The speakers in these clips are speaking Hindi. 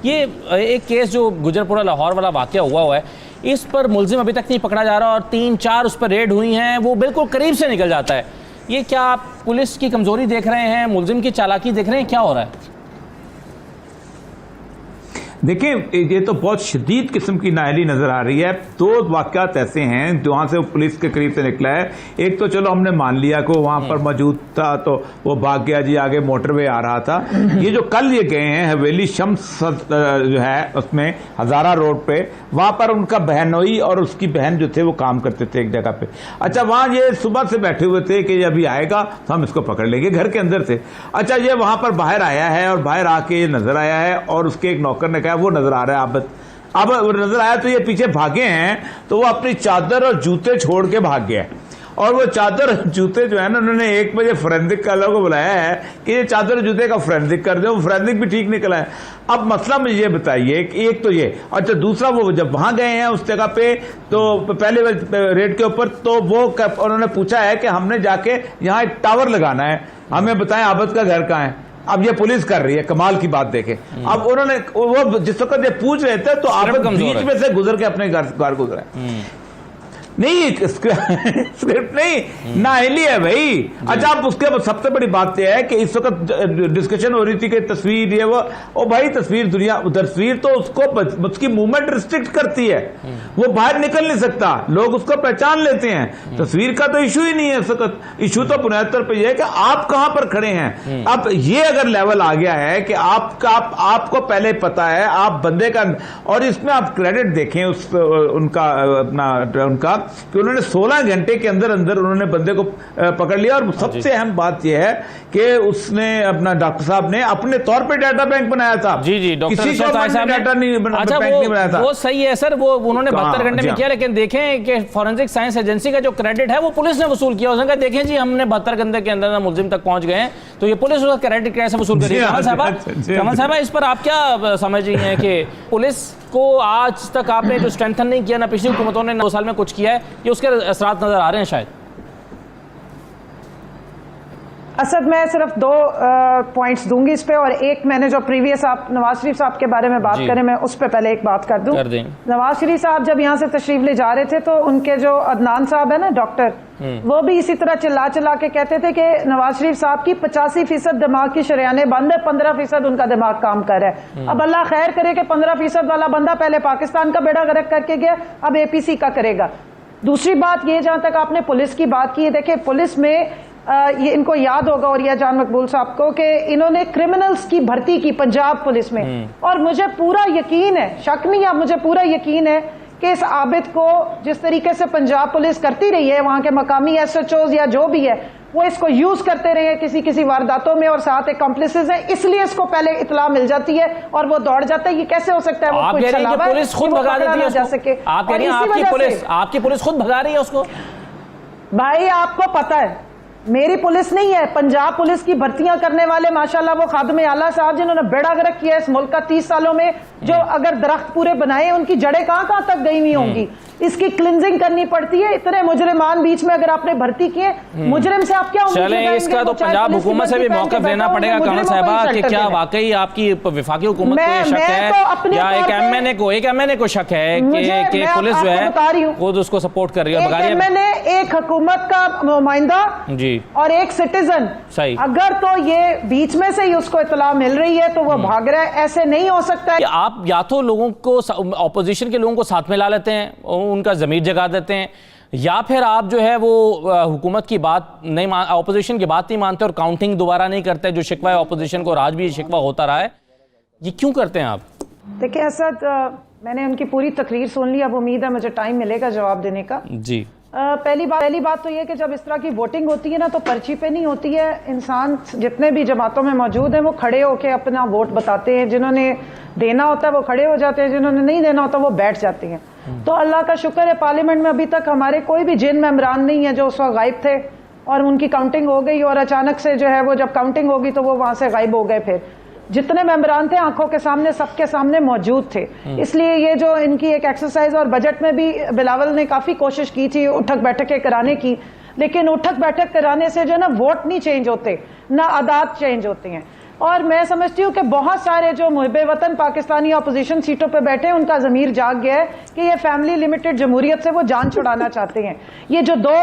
ये एक केस जो गुजरपुरा लाहौर वाला वाकया हुआ है, इस पर मुलजिम अभी तक नहीं पकड़ा जा रहा और 3-4 उस पर रेड हुई हैं, वो बिल्कुल करीब से निकल जाता है। ये क्या आप पुलिस की कमजोरी देख रहे हैं, मुलजिम की चालाकी देख रहे हैं, क्या हो रहा है? देखिए, ये तो बहुत शदीद किस्म की नाअहली नजर आ रही है। दो वाक़यात ऐसे हैं जहाँ से वो पुलिस के करीब से निकला है। एक तो चलो हमने मान लिया कि वहाँ पर मौजूद था तो वो भाग गया जी, आगे मोटरवे आ रहा था। ये जो कल ये गए हैं हवेली शम्स जो है उसमें हजारा रोड पे, वहाँ पर उनका बहनोई और उसकी बहन जो थे वो काम करते थे एक जगह पे। अच्छा, वहाँ ये सुबह से बैठे हुए थे कि अभी आएगा तो हम इसको पकड़ लेंगे, घर के अंदर थे। अच्छा, ये वहाँ पर बाहर आया है और बाहर आके ये नजर आया है और उसके एक नौकर ने वो नजर आ रहा है। अब वो नजर आया तो ये पीछे भागे हैं, तो वो अपनी चादर और जूते छोड़ के भाग गया। और वो चादर और जूते जो है ना, उन्होंने 1 बजे फोरेंसिक वालों को बुलाया है कि ये चादर और जूते का फोरेंसिक कर दो। फोरेंसिक भी ठीक निकला है। अब मसला मुझे ये बताइए कि एक तो ये, अच्छा दूसरा वो जब वहां गए हैं उस जगह पे तो पहले रेड के ऊपर तो वो उन्होंने पूछा है कि हमने जाके यहाँ एक टावर लगाना है, हमें बताएं आबद का घर कहाँ है। अब ये पुलिस कर रही है, कमाल की बात देखें। अब उन्होंने वो जिस वक्त ये पूछ रहे थे तो आबद बीच में से गुजर के अपने घर गुजरा। नहीं, स्क्रिप्ट नहीं, नाअहली है भाई। अच्छा, अब उसके सबसे बड़ी बात यह है कि इस वक्त डिस्कशन हो रही थी कि तस्वीर ये वो भाई तस्वीर तो उसको उसकी मूवमेंट रिस्ट्रिक्ट करती है, वो बाहर निकल नहीं सकता, लोग उसको पहचान लेते हैं। तस्वीर का तो इशू ही नहीं है इस वक्त। इशू तो बुनियादी तौर पर यह है कि आप कहां पर खड़े हैं। अब ये अगर लेवल आ गया है कि आपको पहले पता है आप बंदे का, और इसमें आप क्रेडिट देखें उनका कि उन्होंने 16 घंटे के अंदर उन्होंने बंदे को पकड़ लिया। और सबसे अहम बात यह है कि उसने अपना डॉक्टर साहब ने अपने तौर पे डाटा बैंक बनाया था। जी, डॉक्टर किसी को डाटा नहीं बनाया था। वो सही है सर, वो उन्होंने 72 घंटे में किया, लेकिन देखें कि फॉरेंसिक साइंस एजेंसी का जो क्रेडिट है वो पुलिस ने वसूल किया। उसने कहा देखें जी हमने 72 घंटे के अंदर मुलजिम तक पहुंच गए हैं, तो ये पुलिस उसका क्रेडिट कैसे वसूल कर रही है? कमल साहब, इस पर आप क्या समझ रही हैं कि पुलिस को आज तक आपने जो स्ट्रेंथन नहीं किया ना पिछली हुकूमतों ने 2 साल में कुछ किया है, ये उसके असरात नजर आ रहे हैं शायद? असद, मैं सिर्फ 2 पॉइंट्स दूंगी इस पे, और एक मैंने जो प्रीवियस आप नवाज शरीफ साहब के बारे में बात करें, मैं उस पे पहले एक बात कर दूं। नवाज शरीफ साहब जब यहाँ से तशरीफ ले जा रहे थे तो उनके जो अदनान साहब है ना डॉक्टर, वो भी इसी तरह चिल्ला के कहते थे कि नवाज शरीफ साहब की 85% दिमाग की शरियाने बंद है, 15% उनका दिमाग काम कर रहा है। अब अल्लाह खैर करे कि 15% वाला बंदा पहले पाकिस्तान का बेड़ा गर्क करके गया, अब APC का करेगा। दूसरी बात ये, जहां तक आपने पुलिस की बात की है, देखिए पुलिस में ये इनको याद होगा और या जान मकबूल साहब को कि इन्होंने क्रिमिनल्स की भर्ती की पंजाब पुलिस में, और मुझे पूरा यकीन है, शक नहीं है, मुझे पूरा यकीन है कि इस आबिद को जिस तरीके से पंजाब पुलिस करती रही है, वहां के मकामी SHOs या जो भी है वो इसको यूज करते रहे किसी वारदातों में, और साथ एक कॉम्प्लिसेस है, इसलिए इसको पहले इतला मिल जाती है और वो दौड़ जाता है। ये कैसे हो सकता है? वो आप कह रही हैं कि पुलिस खुद भगा देती है उसको? आप कह रही हैं आपकी पुलिस खुद भगा रही है उसको? भाई आपको पता है मेरी पुलिस नहीं है, पंजाब पुलिस की भर्तियां करने वाले माशाल्लाह वो खादमे आला साहब जिन्होंने बेड़ा गर्क किया इस मुल्क का 30 सालों में, जो अगर दरख्त पूरे बनाए उनकी जड़ें कहां तक गई हुई होंगी। इसकी क्लिनजिंग करनी पड़ती है। इतने मुजरिमान बीच में अगर आपने भर्ती किए, मुजरिम से आप क्या उम्मीद लगाएंगे? इसका तो पंजाब हुकूमत से भी मौक़िफ़ लेना पड़ेगा कमल साहिबा कि क्या वाकई आपकी वफाकी हुकूमत को ये शक है या एक एमएनए को शक है कि पुलिस जो है खुद उसको सपोर्ट कर रही है? मैंने एक हुकूमत का नुमाइंदा जी और एक सिटीजन, सही, अगर तो ये बीच में से ही उसको इतला मिल रही है तो वो भाग रहा है। ऐसे नहीं हो सकता है। आप या तो लोगों को, ऑपोजिशन के लोगों को साथ में ला लेते हैं, उनका ज़मीर जगा देते हैं, या फिर आप जो है वो हुकूमत की बात नहीं ऑपोजिशन की बात नहीं मानते और काउंटिंग दोबारा नहीं करते। जो शिकवा है ऑपोजिशन को, आज भी शिकवा होता रहा है, ये क्यों करते हैं आप? देखिए असद, मैंने उनकी पूरी तकरीर सुन ली, अब उम्मीद है मुझे टाइम मिलेगा जवाब देने का। जी, पहली बात तो ये कि जब इस तरह की वोटिंग होती है ना तो पर्ची पे नहीं होती है। इंसान जितने भी जमातों में मौजूद हैं वो खड़े होकर अपना वोट बताते हैं। जिन्होंने देना होता है वो खड़े हो जाते हैं, जिन्होंने नहीं देना होता वो बैठ जाते हैं। तो अल्लाह का शुक्र है पार्लियामेंट में अभी तक हमारे कोई भी जिन मेंबरान नहीं है जो उस वक्त गायब थे और उनकी काउंटिंग हो गई, और अचानक से जो है वो जब काउंटिंग होगी तो वो वहां से गायब हो गए। फिर जितने मेंबरान थे आंखों के सामने, सबके सामने मौजूद थे। इसलिए ये जो इनकी एक एक्सरसाइज, और बजट में भी बिलावल ने काफी कोशिश की थी उठक बैठकें कराने की, लेकिन उठक बैठक कराने से जो है ना वोट नहीं चेंज होते, ना आदात चेंज होते हैं। और मैं समझती हूँ कि बहुत सारे जो मुहिब्बे वतन पाकिस्तानी अपोजिशन सीटों पे बैठे हैं उनका ज़मीर जाग गया है कि ये फैमिली लिमिटेड जमहूरियत से वो जान छुड़ाना चाहते हैं। ये जो दो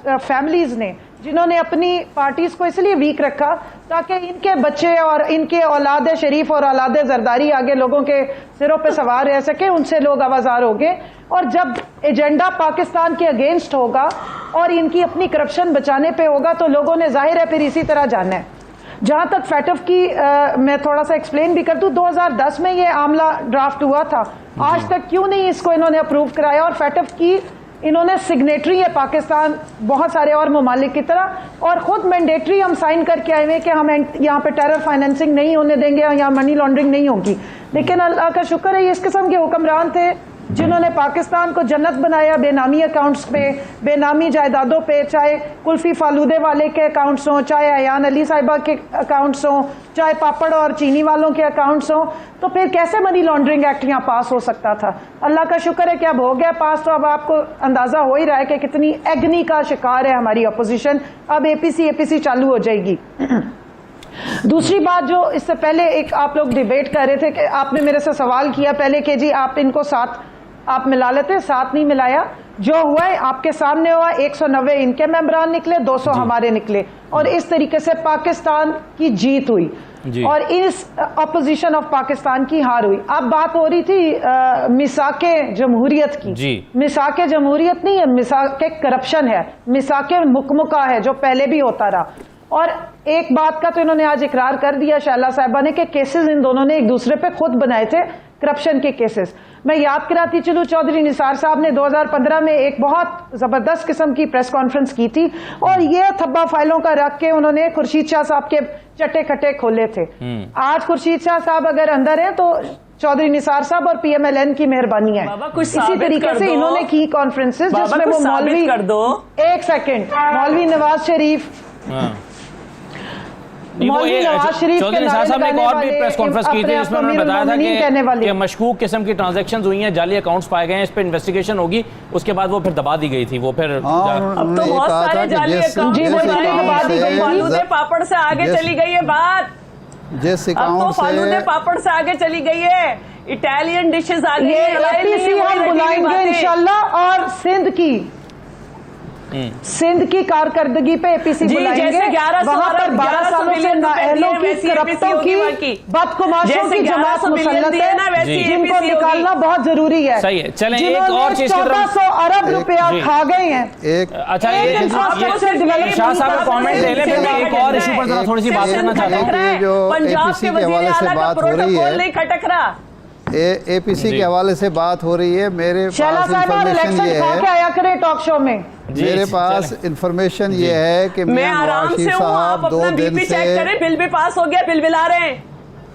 फैमिलीज ने जिन्होंने अपनी पार्टीज को इसलिए वीक रखा ताकि इनके बच्चे और इनके औलाद शरीफ और औलाद जरदारी आगे लोगों के सिरों पे सवार रह सके, उनसे लोग आवाजार हो गए। और जब एजेंडा पाकिस्तान के अगेंस्ट होगा और इनकी अपनी करप्शन बचाने पे होगा तो लोगों ने जाहिर है फिर इसी तरह जाना है। जहां तक फैटफ की मैं थोड़ा सा एक्सप्लेन भी कर दूं, 2010 में ये आमला ड्राफ्ट हुआ था, आज तक क्यों नहीं इसको इन्होंने अप्रूव कराया? और फैटफ की इन्होंने सिग्नेटरी है पाकिस्तान बहुत सारे और ममालिक की तरह, और खुद मैंडेटरी हम साइन करके आए हुए कि हम यहाँ पे टेरर फाइनेंसिंग नहीं होने देंगे और यहाँ मनी लॉन्ड्रिंग नहीं होगी। लेकिन अल्लाह का शुक्र है ये इस किस्म के हुक्मरान थे जिन्होंने पाकिस्तान को जन्नत बनाया बेनामी अकाउंट्स पे, बेनामी जायदादों पे, चाहे कुल्फी फालूदे वाले के अकाउंट्स हों, चाहे अयान अली साहिबा के अकाउंट्स हों, चाहे पापड़ और चीनी वालों के अकाउंट्स हों, तो फिर कैसे मनी लॉन्ड्रिंग एक्ट यहाँ पास हो सकता था? अल्लाह का शुक्र है कि अब हो गया पास, तो अब आपको अंदाजा हो ही रहा है कि कितनी एग्नी का शिकार है हमारी अपोजिशन। अब एपीसी चालू हो जाएगी। दूसरी बात जो इससे पहले एक आप लोग डिबेट कर रहे थे कि आपने मेरे से सवाल किया पहले कि जी आप इनको साथ आप मिला लेते, साथ नहीं मिलाया। जो हुआ है आपके सामने हुआ, 190 इनके मेंबरान निकले, 200 हमारे निकले, और इस तरीके से पाकिस्तान की जीत हुई और इस अपोजिशन ऑफ पाकिस्तान की हार हुई। अब बात हो रही थी मिसाके जमहूरियत की। मिसाके जमहूरियत नहीं है, मिसाके करप्शन है, मिसाके मुकमुका है जो पहले भी होता रहा। और एक बात का तो इन्होंने आज इकरार कर दिया शैला साहिबा ने कि केसेस इन दोनों ने एक दूसरे पे खुद बनाए थे, करप्शन के केसेस। मैं याद कराती चलूं, चौधरी निसार साहब ने 2015 में एक बहुत जबरदस्त किस्म की प्रेस कॉन्फ्रेंस की थी और ये थब्बा फाइलों का रख के उन्होंने खुर्शीद शाह साहब के चट्टे खट्टे खोले थे। आज खुर्शीद शाह साहब अगर अंदर हैं तो चौधरी निसार साहब और PMLN की मेहरबानी है। इसी तरीके से इन्होंने की कॉन्फ्रेंसेस जिसमें वो मौलवी, एक सेकेंड, मौलवी नवाज शरीफ, चौधरी निसार साहब ने एक और भी प्रेस कॉन्फ्रेंस की थी जिसमें उन्होंने बताया था कि मशकूक किस्म की ट्रांजैक्शंस हुई हैं, जाली अकाउंट्स पाए गए हैं, इस पे इन्वेस्टिगेशन होगी। उसके बाद वो फिर दबा दी गई थी। वो फिर अब तो बहुत सारे जाली अकाउंट पापड़ से आगे चली गई है बात, जिस अकाउंट से फालूदे पापड़ से आगे चली गई है, इटालियन डिशेज आ गई है, बुलाएंगे इंशाल्लाह। और सिंध की कारकर्दगी पे एपीसी बुलाएंगे। वहां पर 12 सालों से नाअहलों की, करप्टों की, बदकुमाशों की जमात मुसल्लत है जिनको निकालना बहुत जरूरी है। सही है। चलें एक और चीज, 1400 अरब रुपया खा गए हैं। अच्छा शाह साहब का कमेंट ले लें, फिर मैं एक और इशू पर जरा थोड़ी सी बात करना चाहता हूँ। पंजाब के वजीर आला का प्रोटोकॉल नहीं खटक रहा। एपीसी के हवाले से बात हो रही है। मेरे पास इंफॉर्मेशन ये है, टॉक शो में मेरे पास इंफॉर्मेशन ये है कि मैं आराम से हूँ, आप अपना बीपी चेक करें, बिल भी पास हो गया, बिल बिला रहे हैं।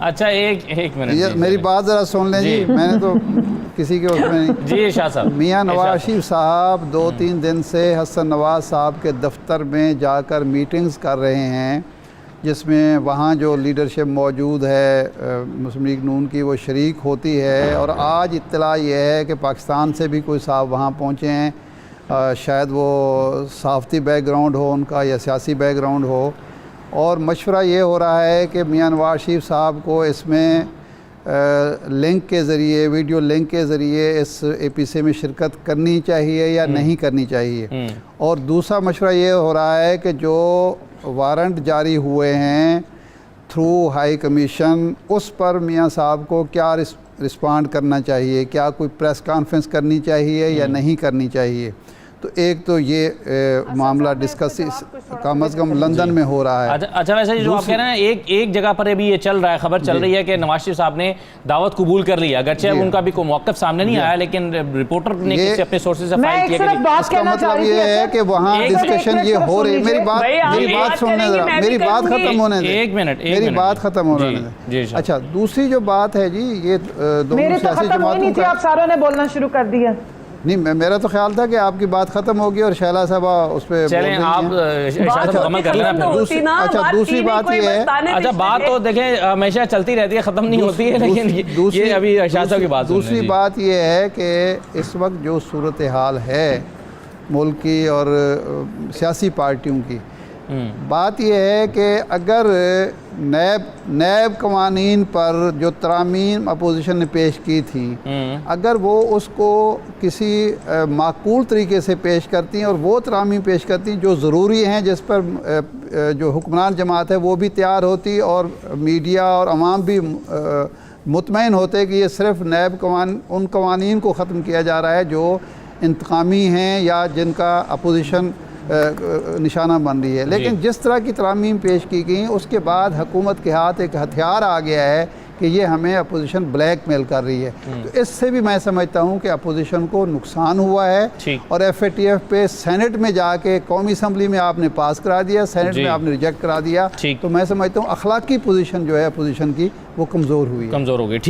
अच्छा एक मिनट, मेरी बात जरा सुन लें जी। मैंने तो किसी के उसमें नहीं। जी शाह साहब, मियां नवाज शरीफ साहब 2-3 दिन से हसन नवाज साहब के दफ्तर में जाकर मीटिंग्स कर रहे हैं, जिसमें वहाँ जो लीडरशिप मौजूद है मुस्लिम लीग नून की वो शरीक होती है। और आज इत्तला ये है कि पाकिस्तान से भी कोई साहब वहाँ पहुँचे हैं, शायद वो सहाफ़ती बैकग्राउंड हो उनका या सियासी बैकग्राउंड हो। और मशवरा ये हो रहा है कि मियां नवाज शरीफ साहब को इसमें लिंक के ज़रिए, वीडियो लिंक के ज़रिए इस एपीसी में शिरकत करनी चाहिए या नहीं करनी चाहिए। और दूसरा मशवरा ये हो रहा है कि जो वारंट जारी हुए हैं थ्रू हाई कमीशन, उस पर मियां साहब को क्या रिस्पॉन्ड करना चाहिए, क्या कोई प्रेस कॉन्फ्रेंस करनी चाहिए या नहीं करनी चाहिए। तो एक तो ये मामला डिस्कस कम अज़ कम लंदन में हो रहा है। अच्छा वैसे जो आप कह रहे हैं, एक जगह पर अभी ये चल रहा है, खबर चल रही है कि नवाज शरीफ साहब ने दावत कबूल कर लिया, अगरचे उनका भी कोई मौक़िफ़ सामने नहीं आया, लेकिन रिपोर्टर ने किसी अपने सोर्सेज से फाइल किया। इसका मतलब ये है कि वहाँ डिस्कशन ये हो रही है। मेरी बात सुनने दो, मेरी बात खत्म होने दे, एक मिनट मेरी बात खत्म होने दे। अच्छा, दूसरी जो बात है जी, ये दोनों सियासी जमातों का, आप सारों ने बोलना शुरू कर दिया। नहीं, मेरा तो ख्याल था कि आपकी बात खत्म होगी और शैला साहबा उस पर आप मुकम्मल कर लेना। अच्छा, दूसरी बात ये है, अच्छा बात तो देखें हमेशा चलती रहती है, ख़त्म नहीं होती है, लेकिन ये अभी शाह साहब की बात। दूसरी बात ये है कि इस वक्त जो सूरत हाल है मुल्क की और सियासी पार्टियों की, बात यह है कि अगर नैब कवानीन पर जो तरामीम अपोजिशन ने पेश की थी, अगर वो उसको किसी माकूल तरीके से पेश करती हैं और वो तरामीम पेश करती हैं जो ज़रूरी हैं, जिस पर जो हुक्मरान जमात है वो भी तैयार होती और मीडिया और अवाम भी मुतमईन होते कि ये सिर्फ नैब उन कवानीन को ख़त्म किया जा रहा है जो इंतकामी हैं या जिनका अपोजिशन निशाना बन रही है। लेकिन जिस तरह की तरामीम पेश की गई उसके बाद हुकूमत के हाथ एक हथियार आ गया है कि ये हमें अपोजिशन ब्लैकमेल कर रही है। तो इससे भी मैं समझता हूँ कि अपोजिशन को नुकसान हुआ है और FATF पे सेनेट में जाके कौमी असम्बली में आपने पास करा दिया, सेनेट में आपने रिजेक्ट करा दिया, तो मैं समझता हूँ अखलाकी पोजीशन जो है अपोजिशन की वो कमज़ोर हुई है, कमज़ोर हो गई।